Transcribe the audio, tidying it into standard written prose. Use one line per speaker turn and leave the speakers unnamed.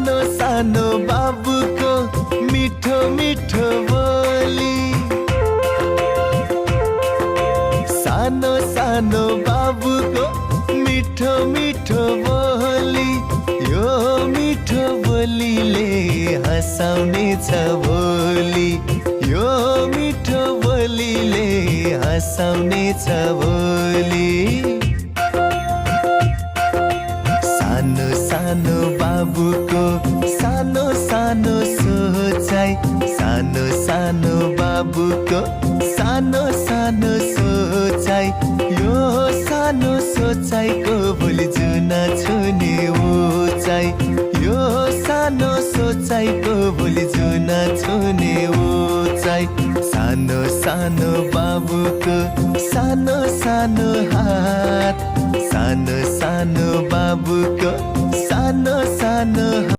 सानो सानो बाबुको मिठो मिठो बोली, सानो सानो बाबुको मिठो मिठो बोली, यो मिठो बोलीले हँसाउने छ भोलि, यो मिठो बोलीले हँसाउने छ भोलि। सानो सानो बाबुको सानो सानो सोचाइ, सानो सानो बाबुको सानो सानो सोचाइ, यो सानो सोचाइको भोलि जुना छुने ऊचाइ, यो सानो सोचाइको भोलि जुना छुने ऊचाइ। सानो सानो बाबुको सानो सानो हात, सानो सानो बाबुको सानो सानो